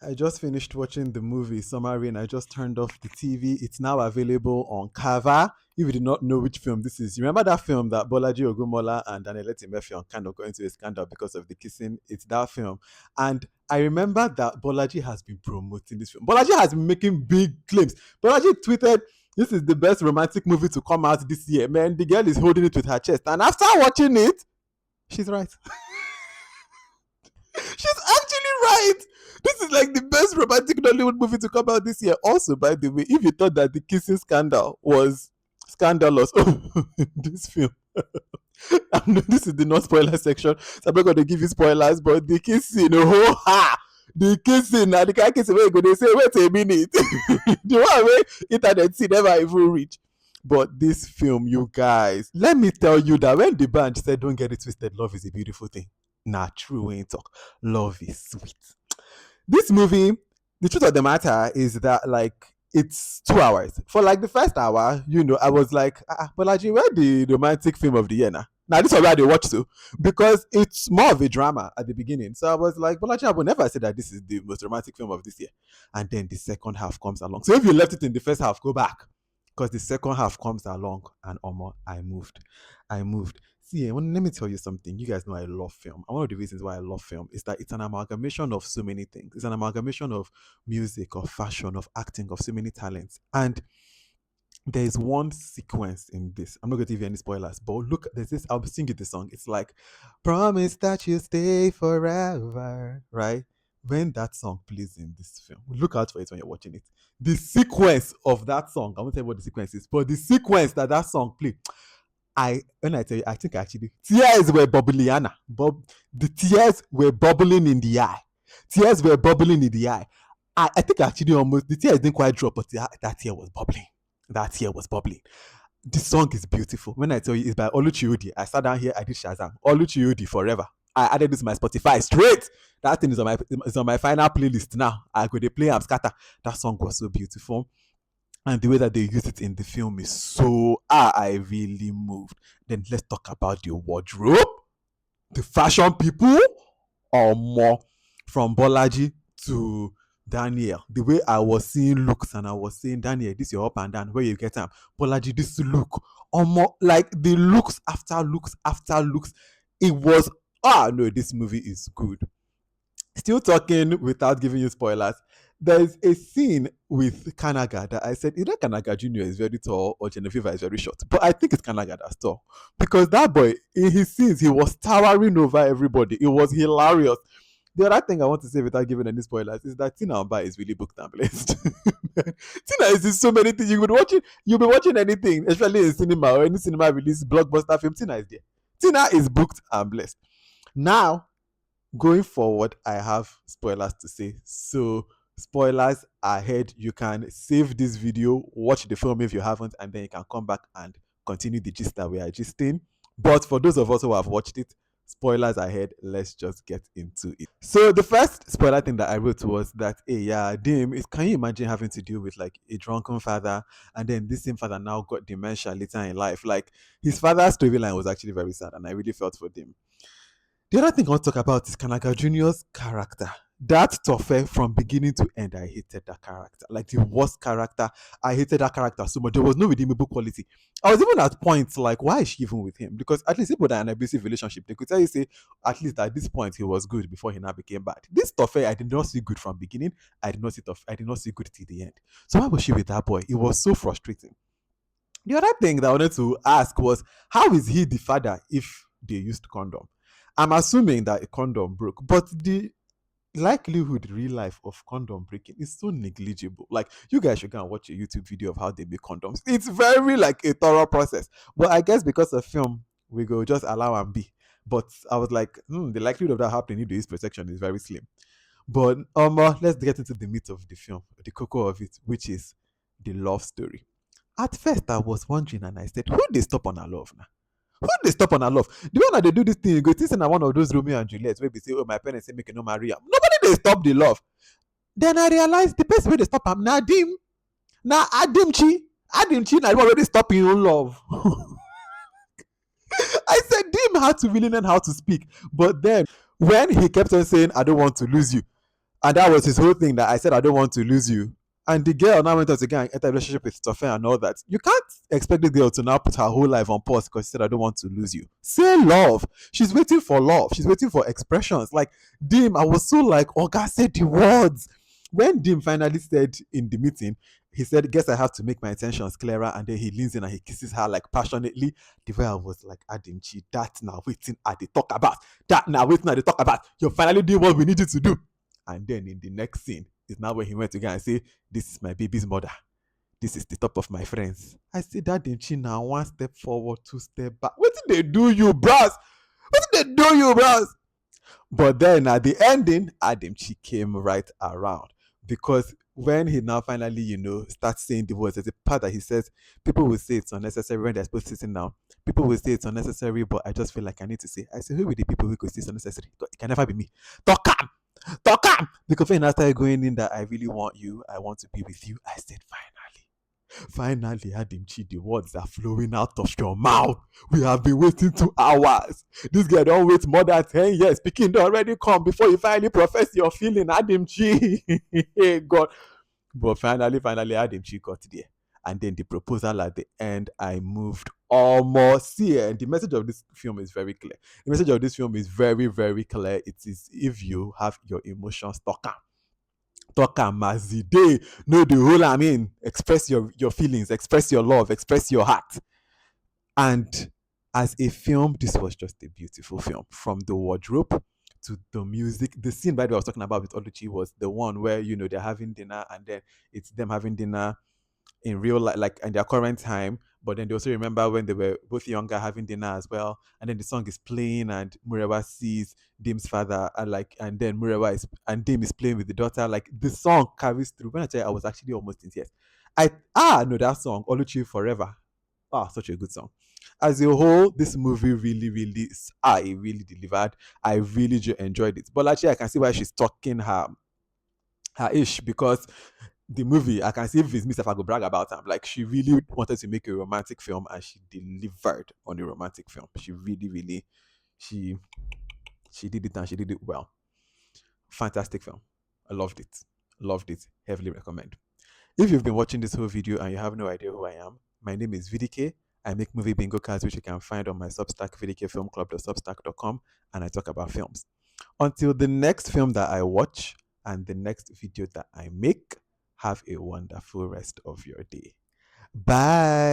I just finished watching the movie Summary and I just turned off the TV. It's now available on Kava. If you did not know which film this is, you remember that film that Bolaji Ogunmola and Etim-Effiong kind of got into a scandal because of the kissing? It's that film. And I remember that Bolaji has been promoting this film. Bolaji has been making big claims. Bolaji tweeted, "This is the best romantic movie to come out this year." Man, the girl is holding it with her chest. And after watching it, she's right. She's actually right. This is like the best romantic Nollywood movie to come out this year. Also, by the way, if you thought that the kissing scandal was scandalous, oh, this film. This is the non spoiler section. So I'm not going to give you spoilers, but the kissing, oh, ha! The kissing, now the kind of kissing where you go, they say, wait a minute. The one where internet see never even reach. But this film, you guys, let me tell you that when the band said, don't get it twisted, love is a beautiful thing. Nah, true, we ain't talk. Love is sweet. This movie, the truth of the matter is that, like, it's 2 hours. For like the first hour, I was like, Bolaji, where the romantic film of the year now? Now, this is where they watch so because it's more of a drama at the beginning. So I was like, Bolaji, I will never say that this is the most romantic film of this year. And then the second half comes along. So if you left it in the first half, go back because the second half comes along and I moved. See, let me tell you something. You guys know I love film. And one of the reasons why I love film is that it's an amalgamation of so many things. It's an amalgamation of music, of fashion, of acting, of so many talents. And there is one sequence in this. I'm not going to give you any spoilers, but look, there's this. I'll sing you the song. It's like, "Promise that you stay forever," right? When that song plays in this film, look out for it when you're watching it. The sequence of that song, I won't tell you what the sequence is, but the sequence that song plays, when I tell you, I think actually tears were bubbling, Anna. The tears were bubbling in the eye. Tears were bubbling in the eye. I think actually almost the tears didn't quite drop, but that tear was bubbling. That tear was bubbling. The song is beautiful. When I tell you it's by Oluchi Udi, I sat down here, I did Shazam. Oluchi Udi forever. I added this to my Spotify straight. That thing is on my final playlist now. I go to play am scatter. That song was so beautiful. And the way that they use it in the film is so I really moved. Then let's talk about the wardrobe, the fashion people, or more from Bolaji to Daniel. The way I was seeing looks and I was saying, Daniel, this your up and down, where you get them. Bolaji, this look, or more like the looks after looks after looks. It was no, this movie is good. Still talking without giving you spoilers, there's a scene with Kanaga that I said either Kanaga Jr. is very tall or Genoveva is very short. But I think it's Kanaga that's tall. Because that boy, in his scenes, he was towering over everybody. It was hilarious. The other thing I want to say without giving any spoilers is that Tina Mba is really booked and blessed. Tina is in so many things. You'll be watching anything, especially in cinema or any cinema release, blockbuster film. Tina is there. Tina is booked and blessed. Now, going forward, I have spoilers to say. So, spoilers ahead. You can save this video, watch the film if you haven't, and then you can come back and continue the gist that we are gisting. But for those of us who have watched it, spoilers ahead. Let's just get into it. So the first spoiler thing that I wrote was that, hey, yeah, Dim, can you imagine having to deal with like a drunken father, and then this same father now got dementia later in life? Like his father's storyline was actually very sad, and I really felt for Dim. The other thing I want to talk about is Kanaka Jr.'s character. That Tofe from beginning to end, I hated that character. Like the worst character. I hated that character so much. There was no redeemable quality. I was even at points like, why is she even with him? Because at least people that are in an abusive relationship, they could tell you, say, at least at this point he was good before he now became bad. This Tofe, I did not see good from beginning. I did not see good till the end. So why was she with that boy? It was so frustrating. The other thing that I wanted to ask was, how is he the father if they used condom? I'm assuming that a condom broke, but the likelihood real life of condom breaking is so negligible. Like you guys should go and watch a YouTube video of how they make condoms. It's very like a thorough process. But I guess because of film, we go just allow and be. But I was like, the likelihood of that happening if they use protection is very slim. But let's get into the meat of the film, the cocoa of it, which is the love story. At first, I was wondering, and I said, who they stop on our love now? Who they stop on our love? The one that they do this thing, you go think na one of those Romeo and Juliet where they say, oh, my parents say make you no marry am. Nobody they stop the love. Then I realized the best way they stop am na Adim. Na Adimchi. Adimchi na already stop your own love. I said Dim had to really learn how to speak. But then when he kept on saying, I don't want to lose you, And that was his whole thing, that I said I don't want to lose you. And the girl now went on to get enter a relationship with Tofe and all that. You can't expect the girl to now put her whole life on pause because she said I don't want to lose you. Say love. She's waiting for love. She's waiting for expressions. Like Dim, I was so like, oh God said the words. When Dim finally said in the meeting, he said, guess I have to make my intentions clearer. And then he leans in and he kisses her like passionately. The way I was like, Adimchi, that now waiting at the talk about. That now waiting at the talk about. You're finally doing what we need you to do. And then in the next scene, is now when he went to go and say, this is my baby's mother. This is the top of my friends. I say that Dimchi now, one step forward, two step back. What did they do you, bros? What did they do you, bros? But then at the ending, Adamchi came right around, because when he now finally, starts saying the words, there's a part that he says, people will say it's unnecessary when they're supposed to sit down. People will say it's unnecessary, but I just feel like I need to say. I say, who will the people who could say it's unnecessary? It can never be me. Talk am! Talk am! Because when I started going in that I really want you, I want to be with you, I said, finally. Finally, Adimchi, the words are flowing out of your mouth. We have been waiting 2 hours. This girl don't wait more than 10 years. Speaking don't already come before you finally profess your feeling, Adimchi. God. But finally, Adimchi got there. And then the proposal at the end, I moved almost here. And the message of this film is very clear. The message of this film is very, very clear. It is, if you have your emotions talk am as the day, know the whole, express your feelings, express your love, express your heart. And as a film, this was just a beautiful film. From the wardrobe to the music. The scene, by the way, I was talking about with Oluchi was the one where, they're having dinner, and then it's them having dinner in real life, like in their current time. But then they also remember when they were both younger having dinner as well. And then the song is playing, and Murewa sees Dim's father, and then Murewa is, and Dim is playing with the daughter. Like the song carries through. When I tell you, I was actually almost in tears. I know that song, Oluchi Forever. Ah, such a good song. As a whole, this movie really, really, it really delivered. I really enjoyed it. But actually, I can see why she's talking her ish, because the movie, I can see if it's Mr. Fago brag about her. Like, she really wanted to make a romantic film, and she delivered on a romantic film. She really, really, she she did it, and she did it well. Fantastic film. I loved it. Loved it. Heavily recommend. If you've been watching this whole video and you have no idea who I am, my name is VDK. I make movie bingo cards, which you can find on my Substack, vdkfilmclub.substack.com, and I talk about films. Until the next film that I watch and the next video that I make, have a wonderful rest of your day. Bye.